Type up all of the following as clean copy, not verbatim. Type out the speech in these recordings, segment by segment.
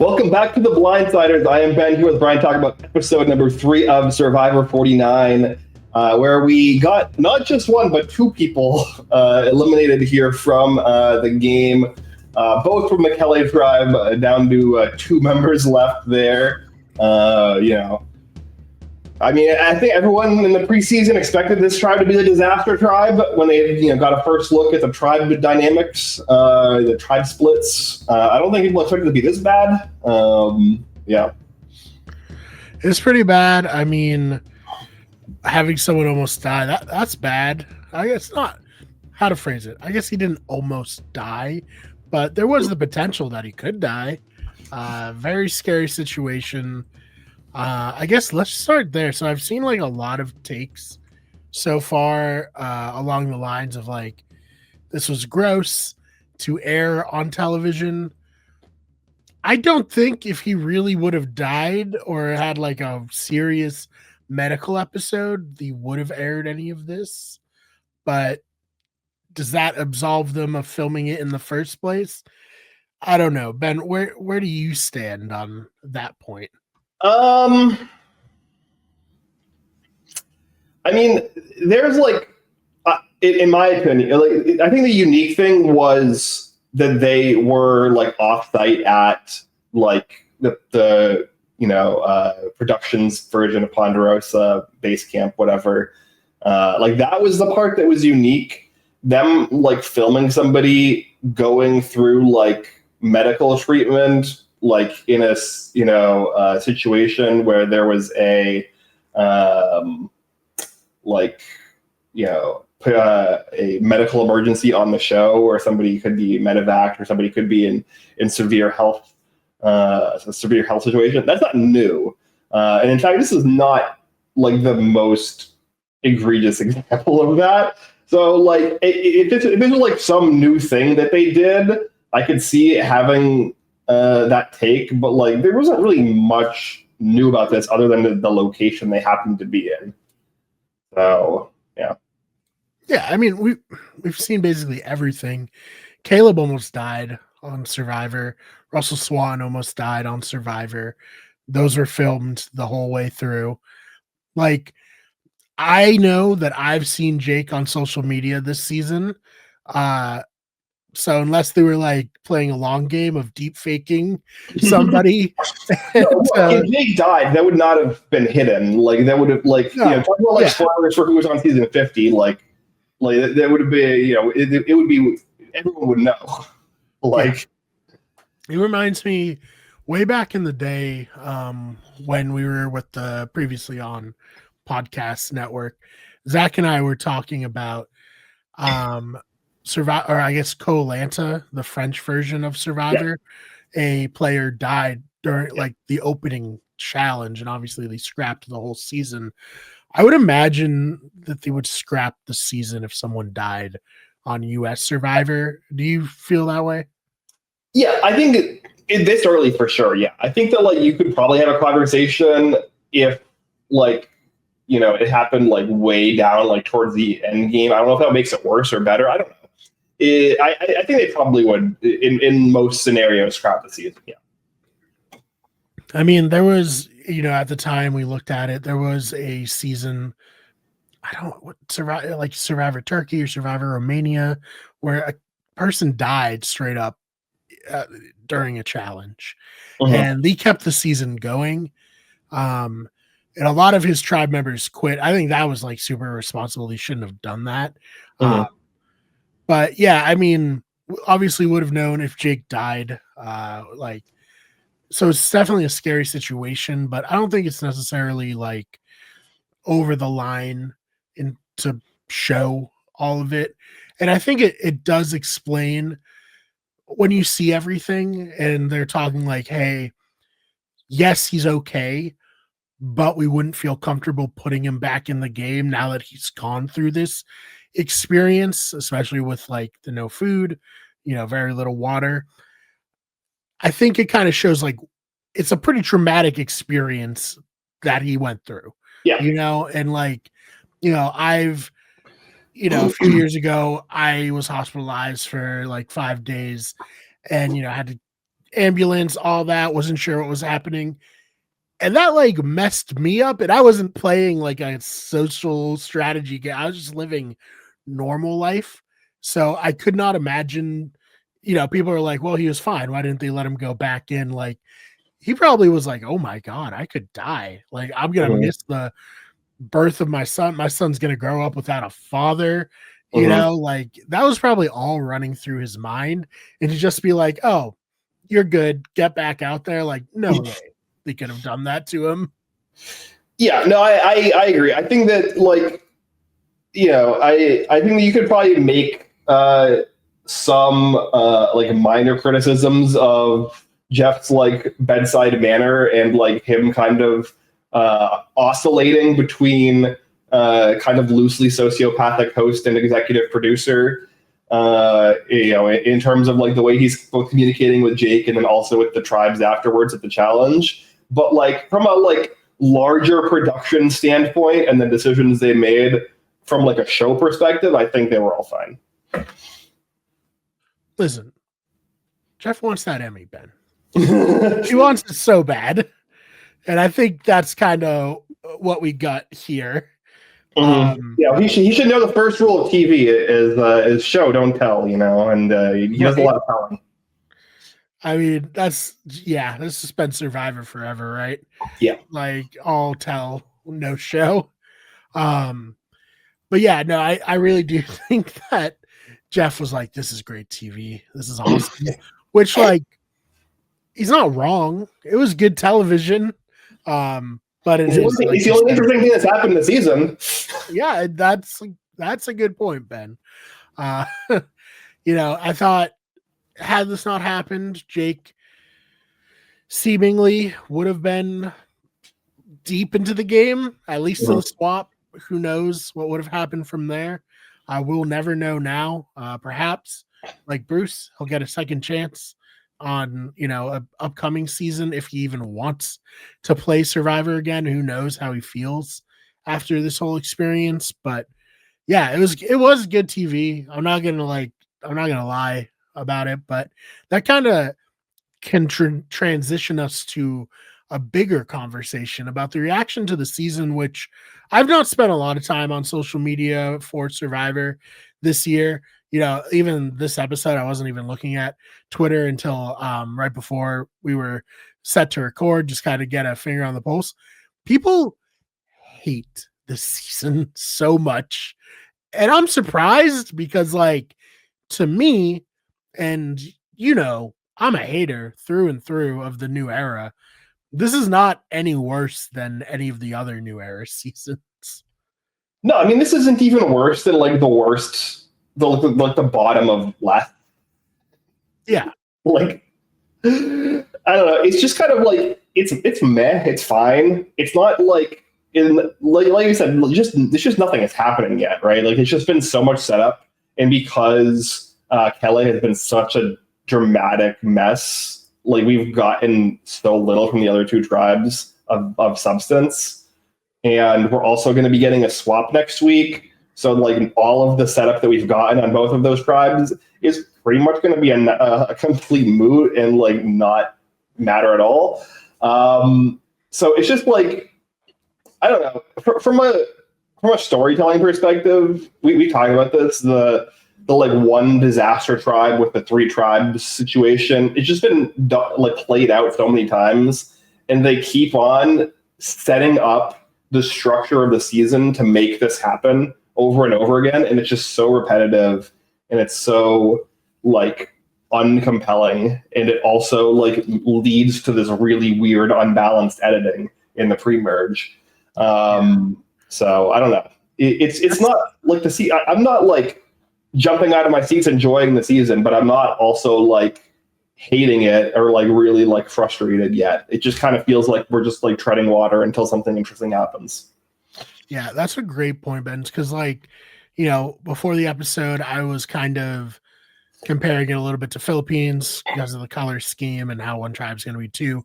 Welcome back to the Blindsiders. I am Ben here with Brian talking about episode number 3 of Survivor 49, where we got not just one, but two people eliminated here from the game, both from the McKellar tribe, down to 2 members left there. I mean, I think everyone in the preseason expected this tribe to be the disaster tribe when they, got a first look at the tribe dynamics, the tribe splits. I don't think people expected it to be this bad. Yeah. It's pretty bad. I mean, having someone almost die, that's bad. I guess not how to phrase it. I guess he didn't almost die, but there was the potential that he could die. Very scary situation. I guess let's start there. So I've seen like a lot of takes so far along the lines of like, this was gross to air on television. I don't think if he really would have died or had like a serious medical episode, he would have aired any of this. But does that absolve them of filming it in the first place? I don't know. Ben, where do you stand on that point? I mean, there's like, in my opinion, like I think the unique thing was that they were like off-site at like the productions version of Ponderosa base camp, whatever. Like that was the part that was unique. Them like filming somebody going through like medical treatment, like in a situation where there was a a medical emergency on the show, or somebody could be medevac, or somebody could be in severe health situation. That's not new, and in fact, this is not like the most egregious example of that. So, like, if this was like some new thing that they did, I could see it having that take, but like there wasn't really much new about this other than the location they happened to be in. So yeah. I mean, we've seen basically everything. Caleb almost died on Survivor. Russell Swan almost died on Survivor. Those were filmed the whole way through. Like, I know that I've seen Jake on social media this season. So unless they were like playing a long game of deep faking somebody, if Jake died, that would not have been hidden. Like that would have talking about like spoilers for who was on season 50. Like that would have been it would be, everyone would know. Like it reminds me way back in the day when we were with the previously on podcast network. Zach and I were talking about Survivor, or I guess Koh-Lanta, the French version of Survivor. A player died during like the opening challenge, and obviously they scrapped the whole season. I would imagine that they would scrap the season if someone died on US Survivor. Do you feel that way? Yeah, I think this early for sure. Yeah, I think that like you could probably have a conversation if like it happened like way down like towards the end game. I don't know if that makes it worse or better. I don't know. I think they probably would, in most scenarios, scrap the season. Yeah. I mean, there was, at the time we looked at it, there was a season, Survivor Turkey or Survivor Romania, where a person died straight up during a challenge. Mm-hmm. And they kept the season going. And a lot of his tribe members quit. I think that was like super irresponsible. They shouldn't have done that. Mm-hmm. But yeah, I mean, obviously would have known if Jake died. So it's definitely a scary situation, but I don't think it's necessarily like over the line to show all of it. And I think it does explain when you see everything and they're talking like, hey, yes, he's okay, but we wouldn't feel comfortable putting him back in the game now that he's gone through this experience, especially with like the no food, very little water. I think it kind of shows like it's a pretty traumatic experience that he went through. Yeah. And like, I've, a few years ago, I was hospitalized for like 5 days and, I had to ambulance, all that, wasn't sure what was happening. And that like messed me up. And I wasn't playing like a social strategy game. I was just living normal life. So I could not imagine, people are like, well, he was fine. Why didn't they let him go back in? Like, he probably was like, oh my God, I could die. Like, I'm going to miss the birth of my son. My son's going to grow up without a father. Like that was probably all running through his mind. And to just be like, oh, you're good. Get back out there. Like, no way they could have done that to him. Yeah, no, I agree. I think that like, I think that you could probably make some like minor criticisms of Jeff's like bedside manner and like him kind of oscillating between kind of loosely sociopathic host and executive producer. In terms of like the way he's both communicating with Jake and then also with the tribes afterwards at the challenge. But like from a like larger production standpoint and the decisions they made from like a show perspective, I think they were all fine. Listen, Jeff wants that Emmy, Ben. He wants it so bad. And I think that's kind of what we got here. He should know the first rule of TV is show, don't tell, and he does a lot of telling. I mean, this has been Survivor forever, right? Yeah. Like all tell, no show. But yeah, no, I really do think that Jeff was like, this is great TV. This is awesome. Which like, he's not wrong. It was good television. But it's the only interesting thing that's happened this season. Yeah, that's a good point, Ben. I thought had this not happened, Jake seemingly would have been deep into the game, at least to the swap. Who knows what would have happened from there? We'll never know now. Perhaps, like Bruce, he'll get a second chance on a upcoming season if he even wants to play Survivor again. Who knows how he feels after this whole experience? But yeah, it was good TV. I'm not gonna lie about it, but that kind of can transition us to a bigger conversation about the reaction to the season, which I've not spent a lot of time on social media for Survivor this year. Even this episode, I wasn't even looking at Twitter until right before we were set to record, just kind of get a finger on the pulse. People hate this season so much. And I'm surprised because, like, to me, and I'm a hater through and through of the new era. This is not any worse than any of the other new era seasons. No, I mean, this isn't even worse than like the worst, the bottom of last. Yeah. Like, I don't know. It's just kind of like, it's meh. It's fine. It's not like, like you said, it's just nothing is happening yet, right? Like, it's just been so much setup. And because Kelly has been such a dramatic mess, like we've gotten so little from the other two tribes of substance. And we're also going to be getting a swap next week. So like all of the setup that we've gotten on both of those tribes is pretty much going to be a complete moot and like not matter at all. So it's just like, I don't know, from a storytelling perspective, we talked about this, the like one disaster tribe with the three tribes situation. It's just been like played out so many times, and they keep on setting up the structure of the season to make this happen over and over again. And it's just so repetitive and it's so like uncompelling. And it also like leads to this really weird, unbalanced editing in the pre-merge. So I don't know. It's not like I'm not like jumping out of my seats enjoying the season, but I'm not also like hating it or like really like frustrated yet. It just kind of feels like we're just like treading water until something interesting happens. Yeah, that's a great point, Ben. Because like, before the episode, I was kind of comparing it a little bit to Philippines because of the color scheme and how one tribe's going to be two.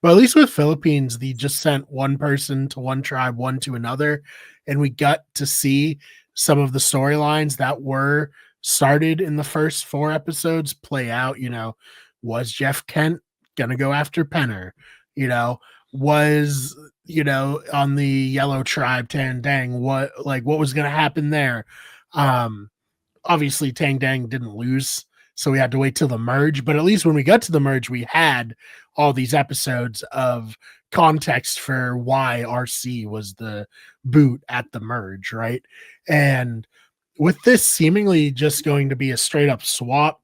But at least with Philippines, they just sent one person to one tribe, one to another. And we got to see some of the storylines that were started in the first 4 episodes play out. Was Jeff Kent gonna go after Penner? Was on the yellow tribe Tang Dang, what was gonna happen there? Obviously Tang Dang didn't lose, so we had to wait till the merge, but at least when we got to the merge, we had all these episodes of context for why RC was the boot at the merge, right? And with this seemingly just going to be a straight up swap,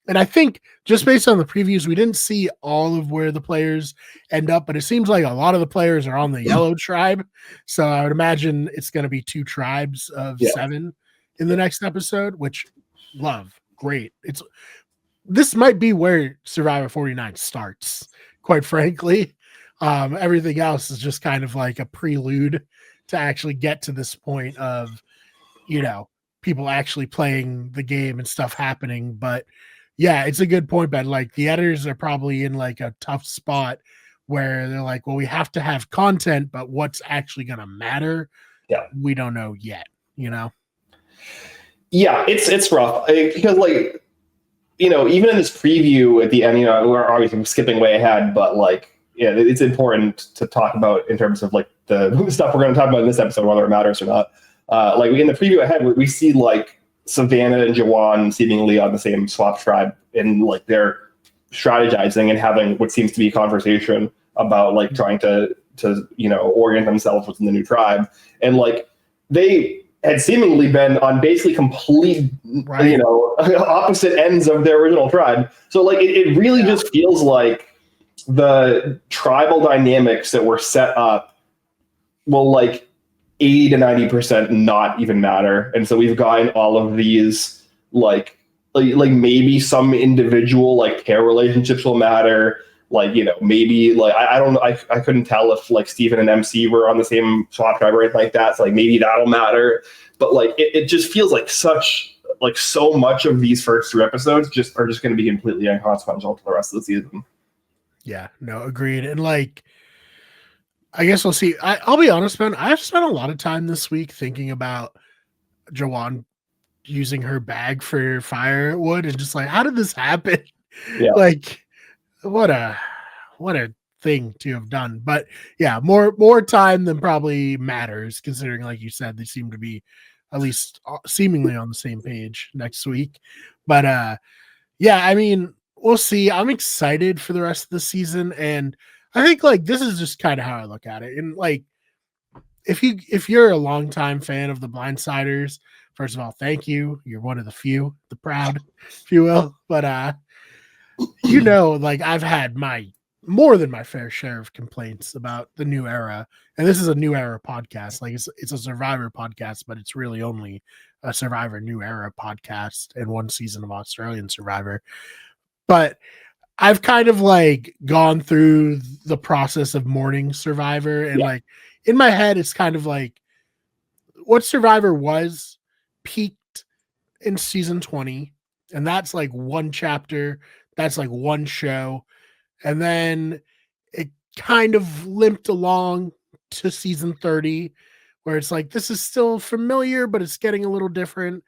and I think just based on the previews, we didn't see all of where the players end up, but it seems like a lot of the players are on the yellow tribe. So I would imagine it's going to be 2 tribes of 7 in the next episode, which love. Great. This might be where Survivor 49 starts, quite frankly. Everything else is just kind of like a prelude to actually get to this point of, people actually playing the game and stuff happening. But yeah, it's a good point, Ben. Like the editors are probably in like a tough spot where they're like, well, we have to have content, but what's actually going to matter? Yeah. We don't know yet, Yeah, it's rough because even in this preview at the end, we're obviously skipping way ahead, but it's important to talk about in terms of like the stuff we're going to talk about in this episode, whether it matters or not. In the preview ahead, we see like Savannah and Jawan seemingly on the same swap tribe, and like they're strategizing and having what seems to be a conversation about like trying to orient themselves within the new tribe, and like they had seemingly been on basically complete, opposite ends of their original tribe. So like it really just feels like the tribal dynamics that were set up will like 80 to 90% not even matter. And so we've gotten all of these like maybe some individual like pair relationships will matter. Maybe like I don't know. I couldn't tell if like Steven and MC were on the same swap tribe or anything like that. So like maybe that'll matter. But like it just feels like so much of these first 2 episodes are just going to be completely inconsequential to the rest of the season. Yeah, no, agreed. And like, I guess we'll see. I'll be honest, man. I've spent a lot of time this week thinking about Jawan using her bag for firewood and just like, how did this happen? Yeah. Like, what a thing to have done. But yeah, more time than probably matters, considering, like you said, they seem to be at least seemingly on the same page next week. But yeah, I mean, we'll see. I'm excited for the rest of the season, and I think like this is just kind of how I look at it. And like, if you're a longtime fan of the Blindsiders, first of all, thank you. You're one of the few, the proud, if you will. But like I've had more than my fair share of complaints about the new era, and this is a new era podcast. Like it's a Survivor podcast, but it's really only a Survivor new era podcast and 1 season of Australian Survivor. But I've kind of like gone through the process of mourning Survivor, and like in my head, it's kind of like what Survivor was peaked in season 20, and that's like 1 chapter, that's like 1 show, and then it kind of limped along to season 30, where it's like this is still familiar, but it's getting a little different,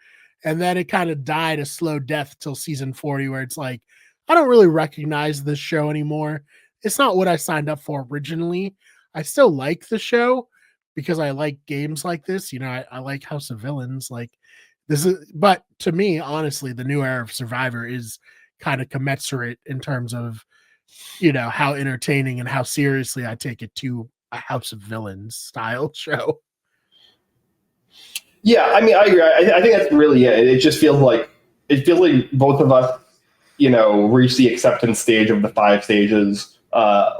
and then it kind of died a slow death till season 40, where it's like I don't really recognize this show anymore. It's not what I signed up for originally. I still like the show because I like games like this. I like House of Villains. Like this is, but to me, honestly, the new era of Survivor is kind of commensurate in terms of, how entertaining and how seriously I take it to a House of Villains style show. Yeah, I mean, I agree. I think that's really it. It just feels like both of us, reach the acceptance stage of the 5 stages, 4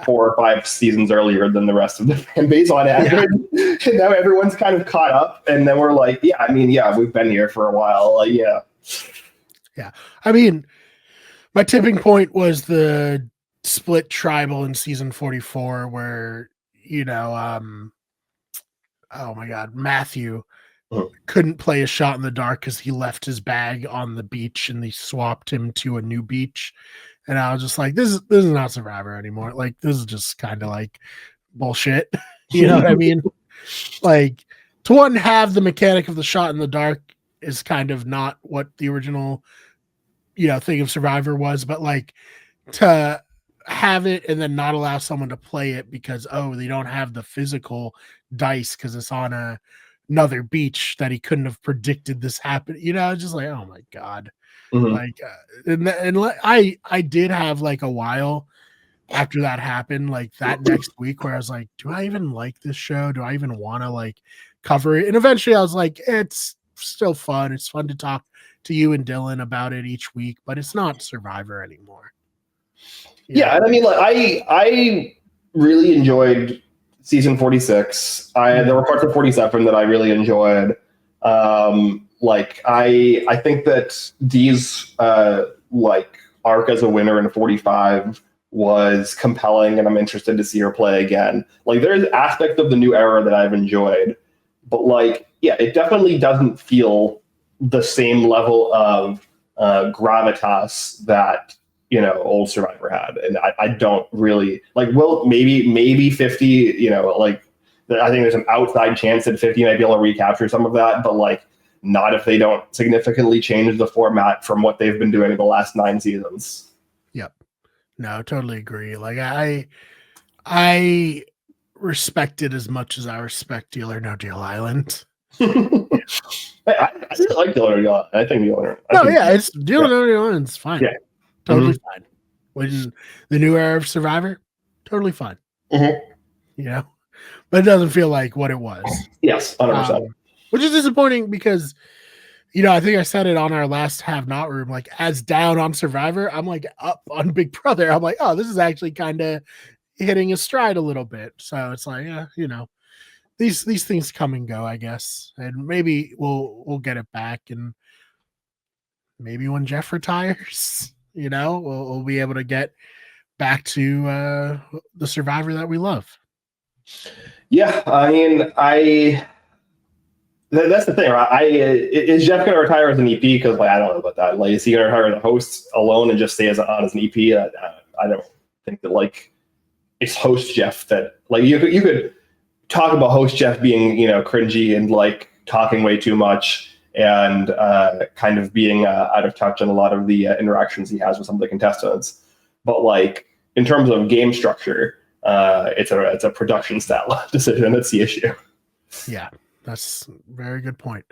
or 5 seasons earlier than the rest of the fan base on average. Yeah. And now everyone's kind of caught up, and then we're like, we've been here for a while. Yeah. I mean, my tipping point was the split tribal in season 44, where, oh my God, Matthew couldn't play a shot in the dark because he left his bag on the beach and they swapped him to a new beach. And I was just like, this is not Survivor anymore. Like, this is just kind of like bullshit. You know what I mean? Like, to have the mechanic of the shot in the dark is kind of not what the original, thing of Survivor was. But like, to have it and then not allow someone to play it because they don't have the physical dice because it's on another beach that he couldn't have predicted this happen. Just like, oh my god. Mhm. Like, I did have like a while after that happened, like that next week, where I was like, do I even like this show? Do I even want to like cover it? And eventually I was like, it's still fun. It's fun to talk to you and Dylan about it each week, but it's not Survivor anymore. Yeah, and I mean, like I really enjoyed season 46. There were parts of 47 that I really enjoyed. Like I think that Dee's like arc as a winner in 45 was compelling, and I'm interested to see her play again. Like there's aspects of the new era that I've enjoyed, but like yeah, it definitely doesn't feel the same level of gravitas that old Survivor had, and I don't really like. Well, maybe 50. Like I think there's an outside chance that 50 might be able to recapture some of that, but like not if they don't significantly change the format from what they've been doing the last 9 seasons. Yep. No, totally agree. Like I respect it as much as I respect Deal or No Deal Island. I really like Deal or No Deal. I think Deal or it's Deal or No Deal Island's fine. Yeah. Totally fine. When the new era of Survivor, totally fine. Mm-hmm. But it doesn't feel like what it was. Yes, 100%. Which is disappointing because, I think I said it on our last Have Not room, like as down on Survivor, I'm like up on Big Brother. I'm like, oh, this is actually kind of hitting a stride a little bit. So it's like, these things come and go, I guess. And maybe we'll get it back. And maybe when Jeff retires, we'll be able to get back to the Survivor that we love. Yeah, I mean, that's the thing, right? Is Jeff going to retire as an EP? Because like I don't know about that. Like, is he going to retire as a host alone and just stay on as an EP? I don't think that like it's host Jeff that like you could talk about host Jeff being cringy and like talking way too much and kind of being out of touch on a lot of the interactions he has with some of the contestants. But like in terms of game structure, it's a production style decision. That's the issue. Yeah, that's a very good point.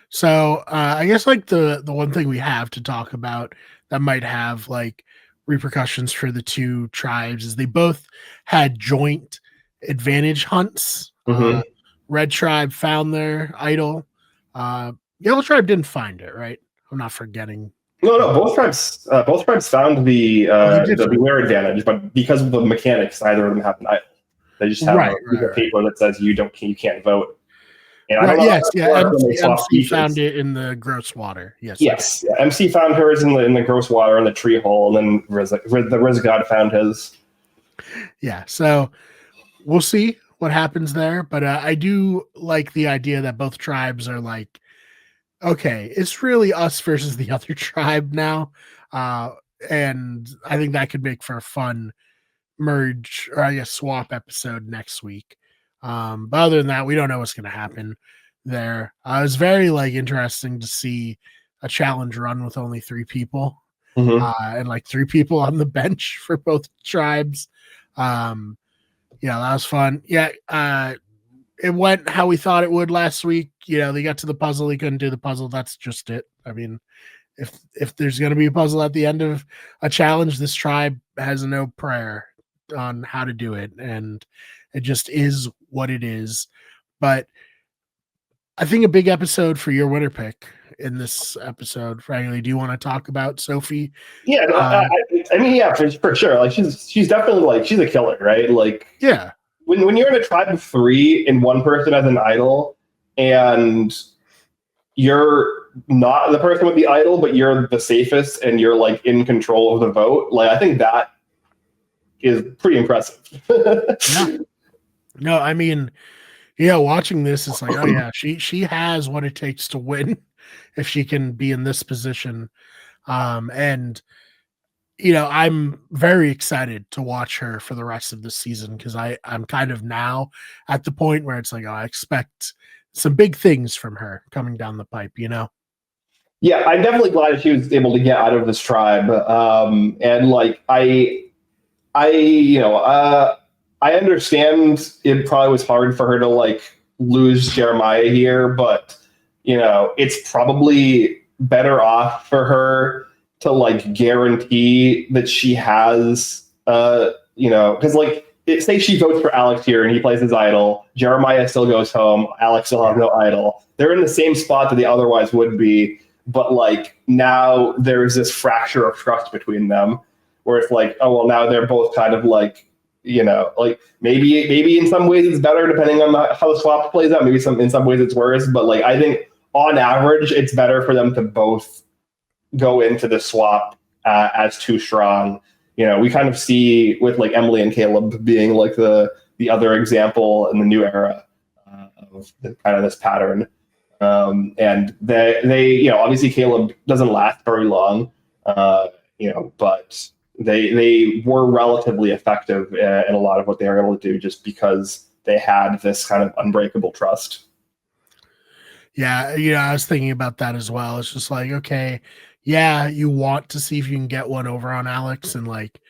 So I guess like the one thing we have to talk about that might have like repercussions for the two tribes is they both had joint advantage hunts. Mm-hmm. Red tribe found their idol. Yellow tribe didn't find it, right? I'm not forgetting. No. Both tribes found the beware advantage, but because of the mechanics, neither of them have an idol. They just have a paper that says you can't vote. And I don't know MC found it in the gross water. Yes. Yeah, MC found hers in the gross water in the tree hole, and then the Riz God found his. Yeah, so we'll see what happens there, but I do like the idea that both tribes are like, okay, it's really us versus the other tribe now, and I think that could make for a fun merge, or I guess swap episode next week. But other than that, we don't know what's going to happen there. It was very like interesting to see a challenge run with only 3 people, and like 3 people on the bench for both tribes. Yeah, that was fun. Yeah, it went how we thought it would last week. They got to the puzzle, they couldn't do the puzzle. That's just it. I mean, if there's going to be a puzzle at the end of a challenge, this tribe has no prayer on how to do it, and it just is what it is. But I think a big episode for your winner pick in this episode, frankly. Do you want to talk about Sophie? Yeah, I mean, yeah, for sure. Like she's definitely like she's a killer, right? Like yeah, when you're in a tribe of 3 and one person has an idol, and you're not the person with the idol, but you're the safest and you're like in control of the vote. Like I think that is pretty impressive. Yeah. No, I mean, watching this, it's like, oh yeah, she has what it takes to win if she can be in this position. And I'm very excited to watch her for the rest of the season because I'm kind of now at the point where it's like, I expect some big things from her coming down the pipe, Yeah, I'm definitely glad that she was able to get out of this tribe. And like I understand it probably was hard for her to like lose Jeremiah here, but it's probably better off for her to like guarantee that she has because like say she votes for Alex here and he plays his idol, Jeremiah still goes home, Alex still has no idol. They're in the same spot that they otherwise would be, but like now there's this fracture of trust between them where it's like, oh well, now they're both kind of like, like maybe in some ways it's better depending on how the swap plays out. Maybe in some ways it's worse, but like I think on average it's better for them to both go into the swap as too strong. We kind of see with like Emily and Caleb being like the other example in the new era of kind of this pattern. And they obviously Caleb doesn't last very long, but they were relatively effective in a lot of what they were able to do just because they had this kind of unbreakable trust. Yeah, I was thinking about that as well. It's just like, okay, yeah, you want to see if you can get one over on Alex, and like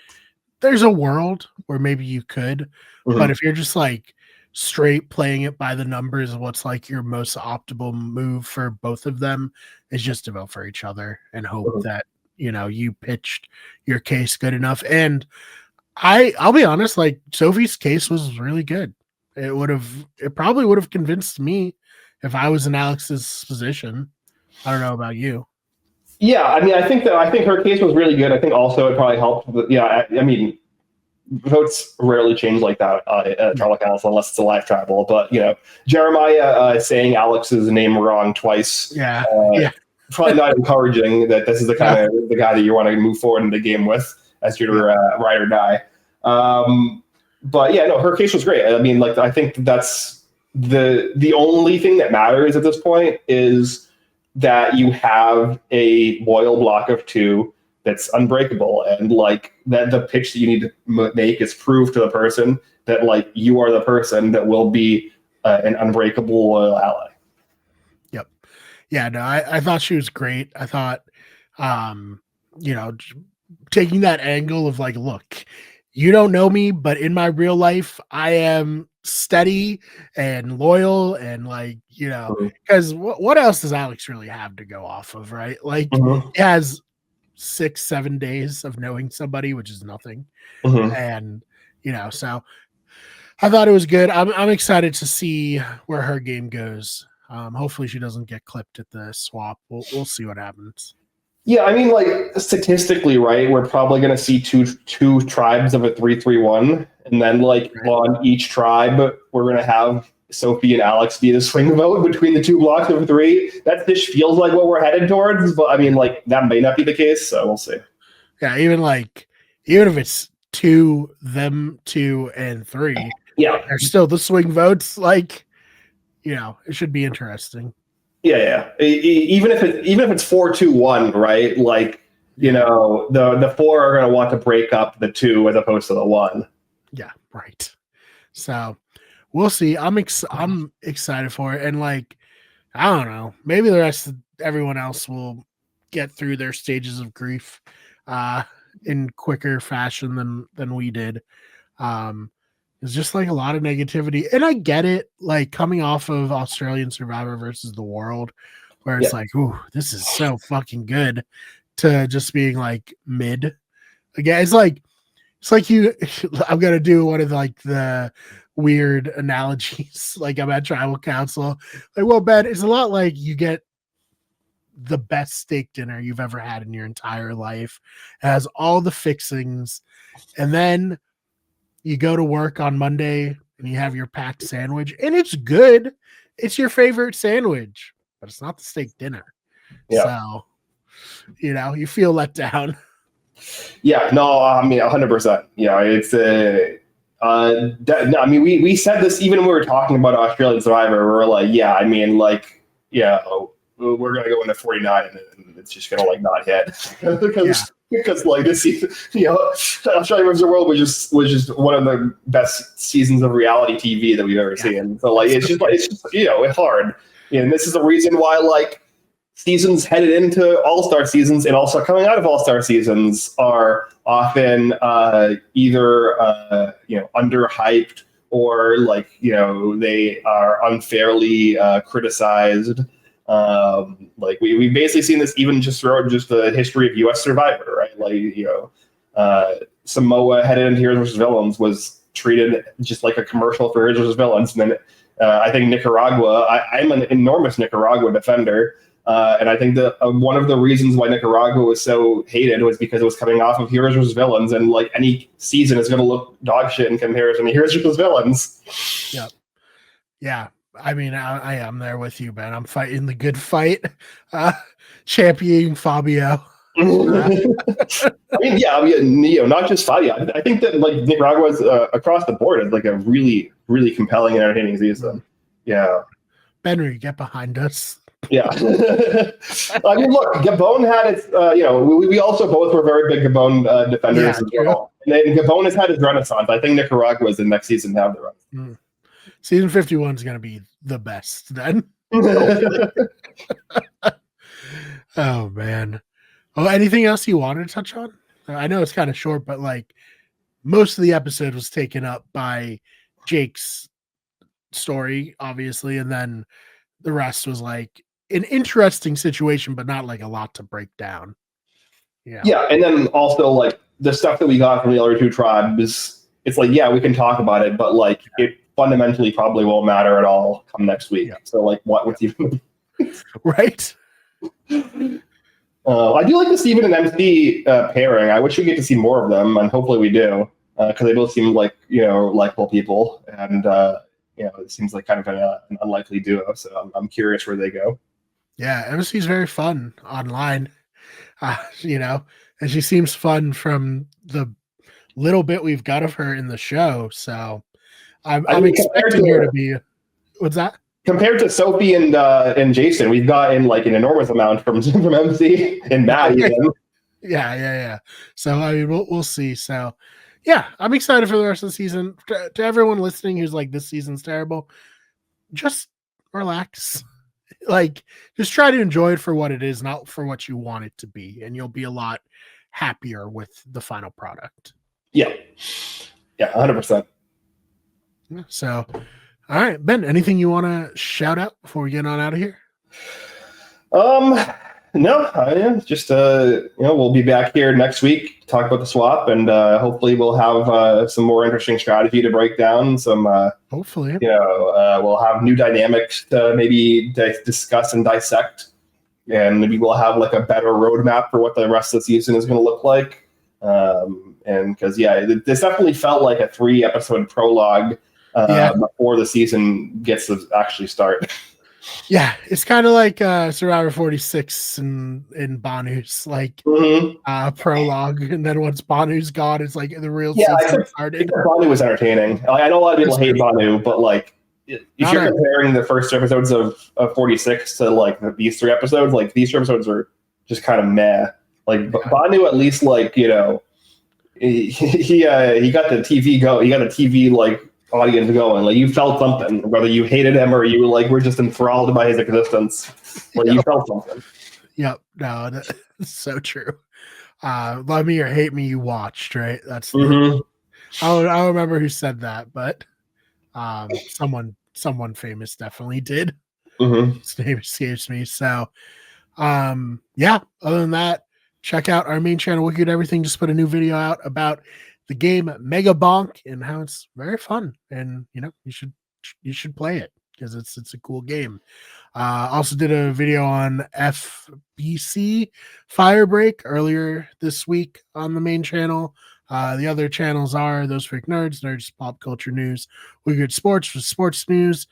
there's a world where maybe you could, but if you're just like straight playing it by the numbers of what's like your most optimal move for both of them is just to vote for each other and hope that you pitched your case good enough. And I'll be honest, like Sophie's case was really good. It probably would have convinced me if I was in Alex's position. I don't know about you. Yeah, I mean, I think her case was really good. I think also it probably helped. I mean, votes rarely change like that at tribal council unless it's a live tribal. But Jeremiah saying Alex's name wrong twice. Probably not encouraging that this is the kind of the guy that you want to move forward in the game with as your ride or die. But yeah, no, her case was great. I mean, like I think that's the only thing that matters at this point is that you have a loyal block of two that's unbreakable, and like that the pitch that you need to make is prove to the person that like you are the person that will be an unbreakable loyal ally. Yep. Yeah, no, I thought she was great. I thought taking that angle of like, look, you don't know me, but in my real life I am steady and loyal, and like because what else does Alex really have to go off of, right? Like he has 6-7 days of knowing somebody, which is nothing. And so I thought it was good. I'm excited to see where her game goes. Hopefully she doesn't get clipped at the swap. We'll see what happens. Yeah, I mean, like statistically, right? We're probably going to see two tribes of a 3-3-1, and then like on each tribe, we're going to have Sophie and Alex be the swing vote between the two blocks of three. That just feels like what we're headed towards, but I mean, like that may not be the case, so we'll see. Yeah, even if it's 2, them 2 and 3, they're still the swing votes. Like, it should be interesting. Yeah. Even if it's 4-2-1, right? Like, the 4 are going to want to break up the 2 as opposed to the 1. Yeah, right. So we'll see. I'm excited for it, and like, I don't know, maybe the rest of everyone else will get through their stages of grief in quicker fashion than we did. It's just like a lot of negativity, and I get it. Like coming off of Australian Survivor versus the World, where it's like, ooh, this is so fucking good, to just being like mid. Again, it's like I'm gonna do one of the weird analogies. Like I'm at tribal council. Like, well, Ben, it's a lot like you get the best steak dinner you've ever had in your entire life. It has all the fixings, and then you go to work on Monday and you have your packed sandwich, and it's good. It's your favorite sandwich, but it's not the steak dinner. Yeah. So, you feel let down. Yeah, no, I mean, 100%. It's I mean, we said this even when we were talking about Australian Survivor. We were like, yeah, I mean, like, we're gonna go into 49 and it's just gonna like not hit because like this season, Australia vs. the World was just one of the best seasons of reality TV that we've ever seen. So like it's just it's hard. And this is the reason why like seasons headed into All-Star seasons and also coming out of All-Star seasons are often either underhyped or like they are unfairly criticized. Like we've basically seen this even just throughout just the history of U.S. Survivor, right? Like Samoa headed into Heroes vs. Villains was treated just like a commercial for Heroes vs. Villains, and then I think Nicaragua. I'm an enormous Nicaragua defender. And I think that one of the reasons why Nicaragua was so hated was because it was coming off of Heroes vs. Villains, and like any season is going to look dog shit in comparison to Heroes vs. Villains. Yep. Yeah. I mean, I am there with you, man. I'm fighting the good fight, championing Fabio. I mean, not just Fabio. I think that like Nicaragua's across the board is like a really, really compelling and entertaining season. Yeah. Benry, get behind us. Yeah. I mean, look, Gabon had its, we also both were very big Gabon defenders as well. And then Gabon has had its renaissance. I think Nicaragua is the next season to have the run. Season 51 is going to be the best then. Oh, man. Oh, anything else you wanted to touch on? I know it's kind of short, but like most of the episode was taken up by Jake's story, obviously. And then the rest was like an interesting situation, but not like a lot to break down. Yeah. And then also like the stuff that we got from the other two tribes, it's like, yeah, we can talk about it, but like it fundamentally probably won't matter at all come next week. Yeah. So like what's even right? I do like the Steven and MC pairing. I wish we get to see more of them, and hopefully we do, because they both seem like likable people, and it seems like kind of an unlikely duo. So I'm curious where they go. Yeah, MC's very fun online, and she seems fun from the little bit we've got of her in the show. So I'm expecting her to be. What's that? Compared to Sophie and Jason, we've gotten like an enormous amount from MC and Matt even. Yeah. So I mean, we'll see. So yeah, I'm excited for the rest of the season. To everyone listening who's like, this season's terrible, just relax. Like, just try to enjoy it for what it is, not for what you want it to be, and you'll be a lot happier with the final product. Yeah, 100%. So. All right, Ben, anything you want to shout out before we get on out of here? No, just we'll be back here next week to talk about the swap, and hopefully we'll have some more interesting strategy to break down. Some hopefully, we'll have new dynamics to maybe discuss and dissect, and maybe we'll have like a better roadmap for what the rest of the season is going to look like. And because this definitely felt like a 3-episode prologue. Before the season gets to actually start. Yeah, it's kind of like Survivor 46 in Banu's like prologue, and then once Banu's gone, it's like the real season started. Banu was entertaining. I know a lot of people hate Banu, but like if you're comparing the first episodes of 46 to like these 3 episodes, like these 3 episodes are just kind of meh. Like Banu at least like he got the TV go. He got a TV like audience going. Like you felt something, whether you hated him or you like were just enthralled by his existence. Like you felt something. Yep. No, that's so true. Love me or hate me, you watched, right? That's I don't remember who said that, but someone famous definitely did. His name escapes me. So other than that, check out our main channel, Wicked Everything. Just put a new video out about the game Mega Bonk and how it's very fun, and you should play it because it's a cool game. Also did a video on FBC Firebreak earlier this week on the main channel. The other channels are Those Freak Nerds Pop Culture News, Weird Sports for sports news,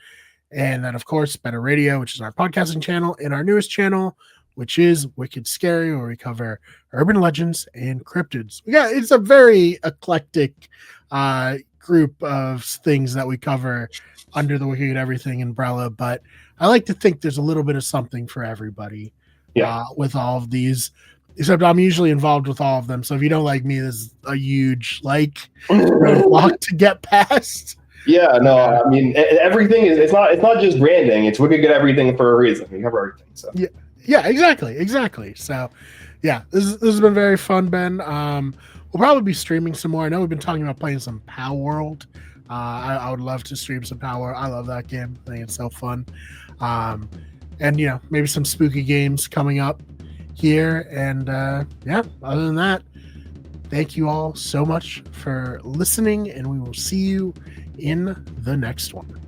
and then of course Better Radio, which is our podcasting channel, and our newest channel, which is Wicked Scary, where we cover urban legends and cryptids. It's a very eclectic group of things that we cover under the Wicked Everything umbrella, but I like to think there's a little bit of something for everybody with all of these, except I'm usually involved with all of them. So if you don't like me, there's a huge roadblock to get past. Yeah, no, I mean everything is it's not just branding. It's Wicked Everything for a reason. We cover everything. So Yeah, exactly. So, yeah, this has been very fun, Ben. We'll probably be streaming some more. I know we've been talking about playing some Power World. I would love to stream some Power. I love that game. I think it's so fun. And maybe some spooky games coming up here. And yeah, other than that, thank you all so much for listening, and we will see you in the next one.